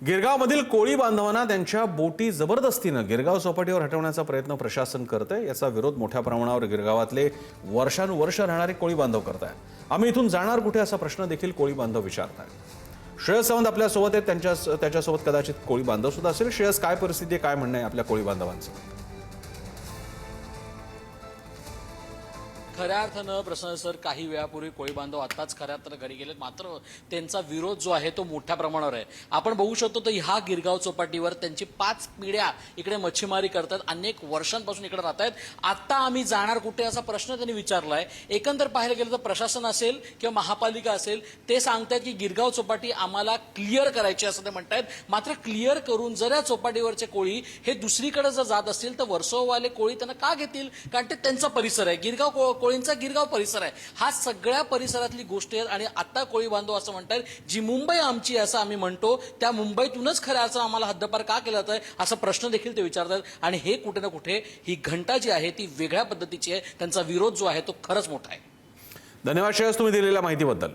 गिरगावमधील कोळी बांधवांना त्यांच्या बोटी जबरदस्तीनं गिरगाव चौपाटीवर हटवण्याचा प्रयत्न प्रशासन करते। याचा विरोध मोठ्या प्रमाणावर गिरगावातले वर्षानुवर्ष राहणारे कोळी बांधव करतायत। आम्ही इथून जाणार कुठे असा प्रश्न देखील कोळी बांधव विचारतायत। श्रेयस सावंत आपल्या सोबत आहेत, त्याच्यासोबत कदाचित कोळी बांधव सुद्धा असेल। श्रेयस, काय परिस्थिती आहे, काय म्हणणं आहे आपल्या कोळी बांधवांचं? खऱ्या अर्थानं प्रसन्न सर, काही वेळापूर्वी कोळी बांधव आताच खऱ्या अर्थानं घरी गेलेत, मात्र त्यांचा विरोध जो आहे तो मोठ्या प्रमाणावर आहे। आपण बघू शकतो तर ह्या गिरगाव चौपाटीवर त्यांची 5 पिढ्या इकडे मच्छीमारी करतात, अनेक वर्षांपासून इकडे राहत आहेत। आता आम्ही जाणार कुठे असा प्रश्न त्यांनी विचारलाय। एकंदर पाहायला गेलं तर प्रशासन असेल किंवा महापालिका असेल ते सांगतात की गिरगाव चौपाटी आम्हाला क्लिअर करायची असं ते म्हणतात। मात्र क्लिअर करून जर या चौपाटीवरचे कोळी हे दुसरीकडे जर जात असतील तर वर्सोवाले कोळी त्यांना का घेतील? कारण ते त्यांचा परिसर आहे, गिरगाव कोळींचा गिरगाव परिसर आहे। हा सगळ्या परिसरातली गोष्ट आहे आणि आता कोळी बांधव असं म्हणतात जी मुंबई आमची असं आम्ही म्हणतो, त्या मुंबईतूनच खऱ्या अर्थानं आम्हाला हद्दपार का केला जातोय असा प्रश्न देखील ते विचारतात। आणि हे कुठे ना कुठे ही घंटा जी आहे ती वेगळ्या पद्धतीची आहे, त्यांचा विरोध जो आहे तो खरंच मोठा आहे। धन्यवाद श्रेयस, तुम्ही दिलेल्या माहितीबद्दल।